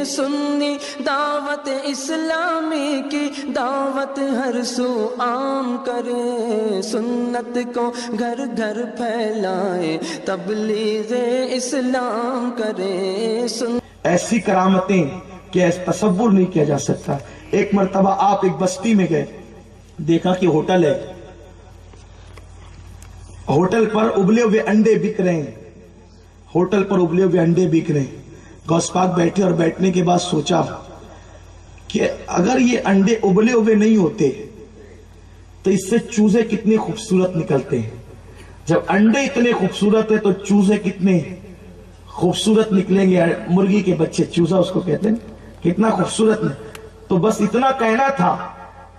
سنی دعوت اسلامی کی دعوت ہر سو عام کرے، سنت کو گھر گھر پھیلائے، تبلیغ اسلام کرے۔ ایسی کرامتیں کہ ایسا تصور نہیں کیا جا سکتا۔ ایک مرتبہ آپ ایک بستی میں گئے، دیکھا کہ ہوٹل ہے، ہوٹل پر ابلے ہوئے انڈے بک رہے ہیں، ہوٹل پر ابلے ہوئے انڈے بک رہے ہیں۔ غوث پاک بیٹھے اور بیٹھنے کے بعد سوچا کہ اگر یہ انڈے ابلے ہوئے نہیں ہوتے تو اس سے چوزے کتنے خوبصورت نکلتے ہیں، جب انڈے اتنے خوبصورت ہیں تو چوزے کتنے خوبصورت نکلیں گے۔ مرغی کے بچے، چوزا اس کو کہتے ہیں، کتنا خوبصورت ہے۔ تو بس اتنا کہنا تھا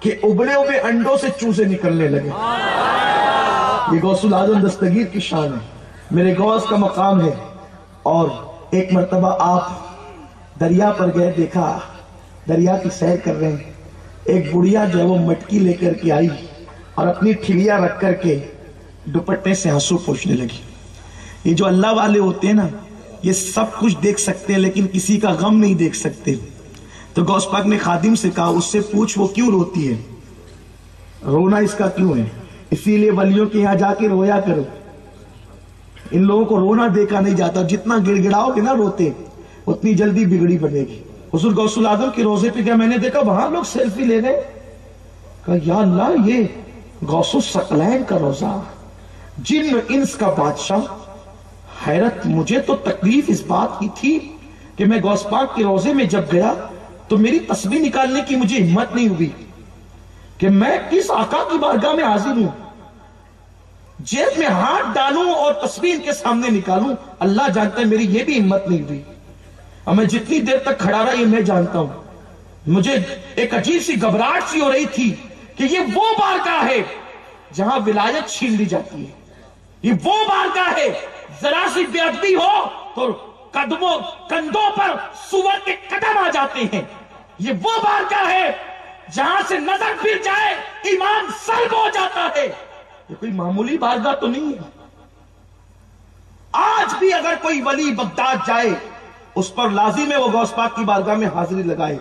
کہ ابلے ہوئے انڈوں سے چوزے نکلنے لگے۔ یہ غوث العظم دستگیر کی شان ہے، میرے غوث کا مقام ہے۔ اور ایک مرتبہ آپ دریا پر گئے، دیکھا دریا کی سیر کر رہے ہیں، ایک بڑھیا جو ہے وہ مٹکی لے کر کے آئی اور اپنی ٹھلیاں رکھ کر کے دوپٹے سے آنسو پوچھنے لگی۔ یہ جو اللہ والے ہوتے ہیں نا، یہ سب کچھ دیکھ سکتے ہیں لیکن کسی کا غم نہیں دیکھ سکتے۔ تو غوث پاک نے خادم سے کہا، اس سے پوچھ وہ کیوں روتی ہے، رونا اس کا کیوں ہے؟ اسی لیے ولیوں کے یہاں جا کے رویا کرو، ان لوگوں کو رونا دیکھا نہیں جاتا، جتنا گڑ گڑاؤ گے نا روتے اتنی جلدی بگڑی بنے گی۔ حضور غوث العظم کے روزے پہ گیا، میں نے دیکھا وہاں لوگ سیلفی لے رہے، کہا یا اللہ یہ غوث الثقلین کا روزہ، جن انس کا بادشاہ۔ حیرت، مجھے تو تکلیف اس بات کی تھی کہ میں غوث پاک کے روزے میں جب گیا تو میری تسبیح نکالنے کی مجھے ہمت نہیں ہوئی کہ میں کس آقا کی بارگاہ میں حاضر ہوں، جیب میں ہاتھ ڈالوں اور تسبیح ان کے سامنے نکالوں۔ اللہ جانتا ہے میری یہ بھی ہمت نہیں ہوئی، اور میں جتنی دیر تک کھڑا رہا یہ میں جانتا ہوں۔ مجھے ایک عجیب سی گھبراہٹ سی ہو رہی تھی کہ یہ وہ بارگاہ ہے جہاں ولایت چھین لی جاتی ہے، یہ وہ بارگاہ ہے ذرا سی بے ادبی ہو تو کندھوں پر سور کے قدم آ جاتے ہیں، یہ وہ بارگاہ ہے جہاں سے نظر پھر جائے ایمان سلب ہو جاتا ہے۔ یہ کوئی معمولی بارگاہ تو نہیں ہے۔ آج بھی اگر کوئی ولی بغداد جائے اس پر لازم ہے وہ غوث پاک کی بارگاہ میں حاضری لگائے۔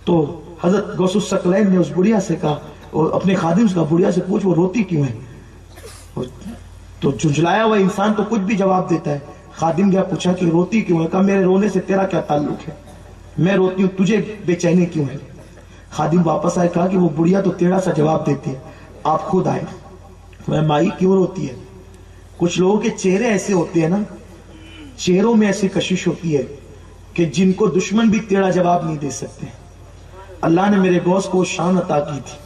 تو حضرت غوث الثقلین نے اس بڑھیا سے کہا، اپنے خادم سے کہا، بڑھیا سے پوچھ وہ روتی کیوں ہے؟ تو جھنجھلایا ہوا انسان تو کچھ بھی جواب دیتا ہے۔ خادم گیا پوچھا کہ روتی کیوں ہے؟ کہا میرے رونے سے تیرا کیا تعلق ہے، میں روتی ہوں، تجھے بے چینی کیوں ہے؟ خادم واپس آئے، کہا کہ وہ بڑھیا تو ٹیڑھا سا جواب دیتی ہے، آپ خود آئے۔ میں مائی کیوں روتی ہے؟ کچھ لوگوں کے چہرے ایسے ہوتے ہیں نا، چہروں میں ایسی کشش ہوتی ہے کہ جن کو دشمن بھی ٹیڑھا جواب نہیں دے سکتے۔ اللہ نے میرے غوث کو شان عطا کی تھی۔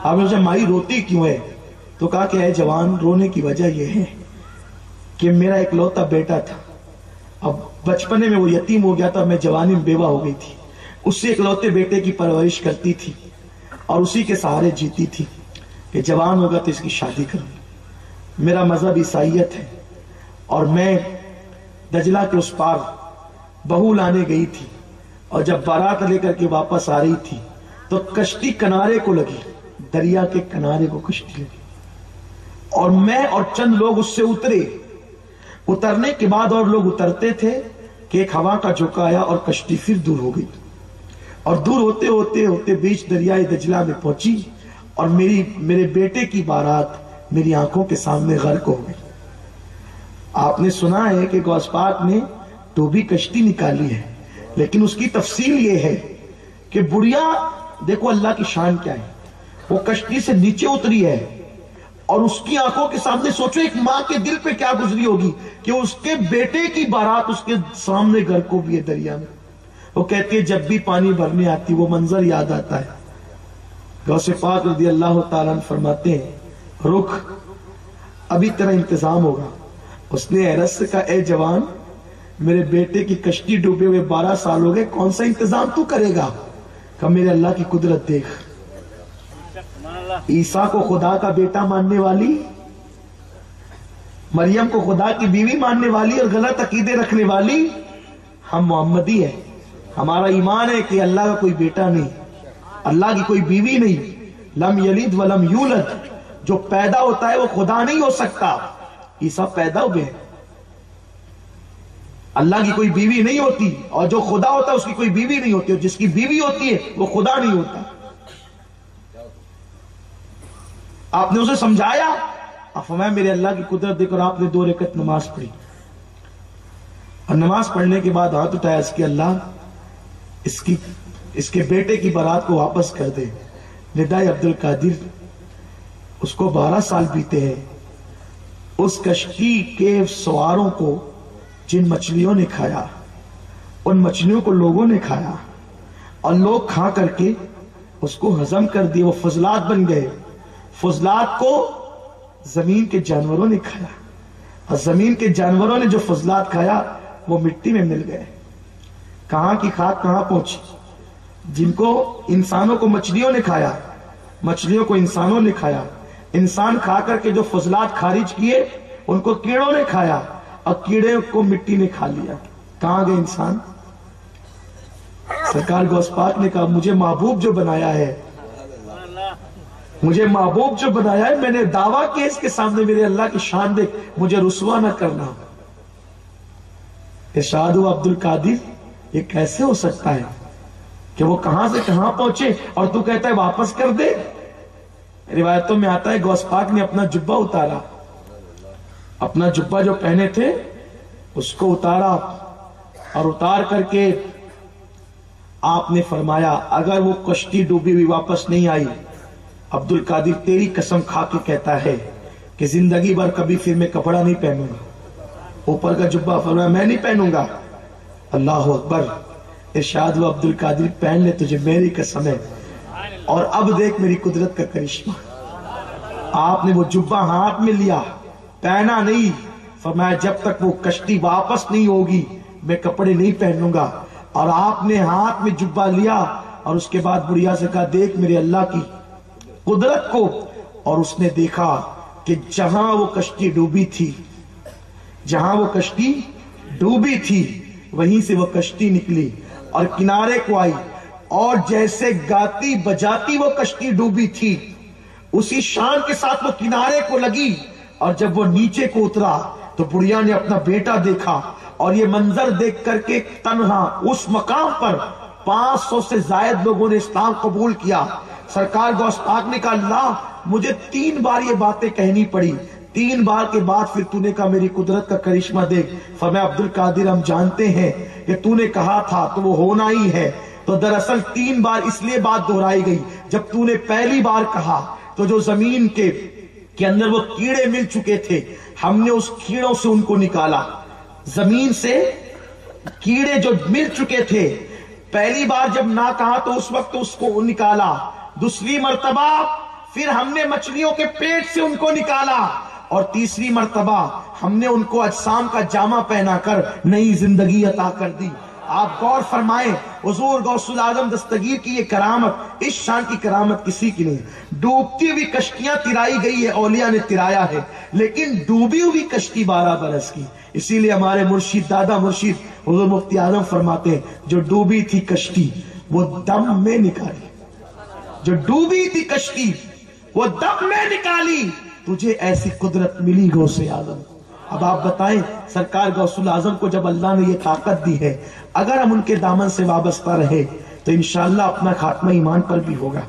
آپ نے پوچھا مائی روتی کیوں ہے؟ تو کہا کہ اے جوان، رونے کی وجہ یہ ہے کہ میرا ایک لوتا بیٹا تھا، اب بچپنے میں وہ یتیم ہو گیا تھا، میں جوانی میں بیوہ ہو گئی تھی، اس سے ایک لوتے بیٹے کی پرورش کرتی تھی اور اسی کے سہارے جیتی تھی کہ جوان ہوگا تو اس کی شادی کروں۔ میرا مذہب عیسائیت ہے اور میں دجلہ کے اس پار بہو لانے گئی تھی، اور جب بارات لے کر کے واپس آ رہی تھی تو کشتی کنارے کو لگی، دریا کے کنارے کو کشتی لگی، اور میں اور چند لوگ اس سے اترے۔ اترنے کے بعد اور لوگ اترتے تھے کہ ایک ہوا کا جھونکا آیا اور کشتی پھر دور ہو گئی، اور دور ہوتے ہوتے ہوتے بیچ دریائے دجلہ میں پہنچی، اور میرے بیٹے کی بارات میری آنکھوں کے سامنے غرق ہو گئی۔ آپ نے سنا ہے کہ غوث پاک نے تو بھی کشتی نکالی ہے، لیکن اس کی تفصیل یہ ہے کہ بڑھیا، دیکھو اللہ کی شان کیا ہے، وہ کشتی سے نیچے اتری ہے اور اس کی آنکھوں کے سامنے، سوچو ایک ماں کے دل پہ کیا گزری ہوگی کہ اس کے بیٹے کی بارات اس کے سامنے غرق ہو بھی ہے دریا میں۔ وہ کہتی ہے جب بھی پانی بھرنے آتی وہ منظر یاد آتا ہے۔ غوث پاک رضی اللہ تعالیٰ عنہ فرماتے ہیں رک، ابھی تیرا انتظام ہوگا۔ اس نے حیرت سے کہا اے جوان، میرے بیٹے کی کشتی ڈوبے ہوئے 12 سال ہو گئے، کون سا انتظام تو کرے گا؟ کہا میرے اللہ کی قدرت دیکھ، عیسیٰ کو خدا کا بیٹا ماننے والی، مریم کو خدا کی بیوی ماننے والی اور غلط عقیدے رکھنے والی ہم محمدی ہیں۔ ہمارا ایمان ہے کہ اللہ کا کوئی بیٹا نہیں، اللہ کی کوئی بیوی نہیں، لم یلد ولم یولد، جو پیدا ہوتا ہے وہ خدا نہیں ہو سکتا۔ عیسیٰ پیدا ہوئے، اللہ کی کوئی بیوی نہیں ہوتی، اور جو خدا ہوتا ہے اس کی کوئی بیوی نہیں ہوتی، اور جس کی بیوی ہوتی ہے وہ خدا نہیں ہوتا. آپ نے اسے سمجھایا، آپ فرمایا میرے اللہ کی قدرت دیکھ کر آپ نے 2 رکعت نماز پڑھی، اور نماز پڑھنے کے بعد ہاتھ اٹھایا اس کے اللہ اس کے بیٹے کی بارات کو واپس کر دے. ندائے عبد القادر، اس کو 12 سال بیتے ہیں. اس کشتی کے سواروں کو جن مچھلیوں نے کھایا، ان مچھلیوں کو لوگوں نے کھایا، اور لوگ کھا کر کے اس کو ہضم کر دیے، وہ فضلات بن گئے. فضلات کو زمین کے جانوروں نے کھایا، اور زمین کے جانوروں نے جو فضلات کھایا وہ مٹی میں مل گئے. کہاں کی خاک کہاں پہنچی؟ جن کو انسانوں کو مچھلیوں نے کھایا، مچھلیوں کو انسانوں نے کھایا، انسان کھا کر کے جو فضلات خارج کیے ان کو کیڑوں نے کھایا، اور کیڑے کو مٹی نے کھا لیا. کہاں گئے انسان؟ سرکار غوث پاک نے کہا مجھے محبوب جو بنایا ہے، مجھے محبوب جو بنایا ہے، میں نے دعویٰ کیا اس کے سامنے میرے اللہ کی شان دیکھ، مجھے رسوا نہ کرنا. ارشاد ہوا عبد القادر یہ کیسے ہو سکتا ہے کہ وہ کہاں سے کہاں پہنچے اور تو کہتا ہے واپس کر دے. روایتوں میں آتا ہے غوث پاک نے اپنا جبہ اتارا، اپنا جبہ جو پہنے تھے اس کو اتارا، اور اتار کر کے آپ نے فرمایا اگر وہ کشتی ڈوبی ہوئی واپس نہیں آئی، عبد القادر تیری قسم کھا کے کہتا ہے کہ زندگی بھر کبھی پھر میں کپڑا نہیں پہنوں گا. اوپر کا جبہ فرمایا میں نہیں پہنوں گا. اللہ اکبر. ارشاد ہوا عبد القادر پہن لے، تجھے میری قسم ہے. اور اب دیکھ میری قدرت کا کرشمہ. آپ نے وہ جبہ ہاتھ میں لیا، پہنا نہیں، فرمایا جب تک وہ کشتی واپس نہیں ہوگی میں کپڑے نہیں پہنوں گا. اور آپ نے ہاتھ میں جبہ لیا، اور اس کے بعد بڑھیا سے کہا دیکھ میرے اللہ کی قدرت کو. اور اس نے دیکھا کہ جہاں وہ کشتی ڈوبی تھی، جہاں وہ کشتی ڈوبی تھی وہیں سے وہ کشتی نکلی اور کنارے کو آئی، اور جیسے گاتی بجاتی وہ کشتی ڈوبی تھی اسی شان کے ساتھ وہ کنارے کو لگی. اور جب وہ نیچے کو اترا تو بڑھیا نے اپنا بیٹا دیکھا، اور یہ منظر دیکھ کر کے تنہا اس مقام پر 500 سے زائد لوگوں نے اسلام قبول کیا. سرکار غوث پاک نے کہا اللہ مجھے 3 بار یہ باتیں کہنی پڑی، 3 بار کے بعد پھر تو نے کہا میری قدرت کا کرشمہ دیکھ. فرمایا عبد القادر ہم جانتے ہیں کہ تو نے کہا تھا تو وہ ہونا ہی ہے. تو دراصل 3 بار اس لیے بات دہرائی گئی، جب تو نے پہلی بار کہا تو جو زمین کے اندر وہ کیڑے مل چکے تھے ہم نے اس کیڑوں سے ان کو نکالا. زمین سے کیڑے جو مل چکے تھے پہلی بار جب نہ کہا تو اس وقت اس کو نکالا. دوسری مرتبہ پھر ہم نے مچھلیوں کے پیٹ سے ان کو نکالا، اور تیسری مرتبہ ہم نے ان کو اجسام کا جامہ پہنا کر نئی زندگی عطا کر دی. آپ غور فرمائیں حضور غوث العظم دستگیر کی یہ کرامت، اس شان کی کرامت کسی کی نہیں. ڈوبتی ہوئی کشتیاں ترائی گئی ہے، اولیاء نے ترایا ہے، لیکن ڈوبی ہوئی کشتی 12 برس کی. اسی لیے ہمارے مرشد دادا مرشد حضور مفتی اعظم فرماتے ہیں جو ڈوبی تھی کشتی وہ دم میں نکالی، جو ڈوبی تھی کشتی وہ دم میں نکالی. تجھے ایسی قدرت ملی غوث اعظم. اب آپ بتائیں سرکار غوث العظم کو جب اللہ نے یہ طاقت دی ہے، اگر ہم ان کے دامن سے وابستہ رہے تو انشاءاللہ اپنا خاتمہ ایمان پر بھی ہوگا.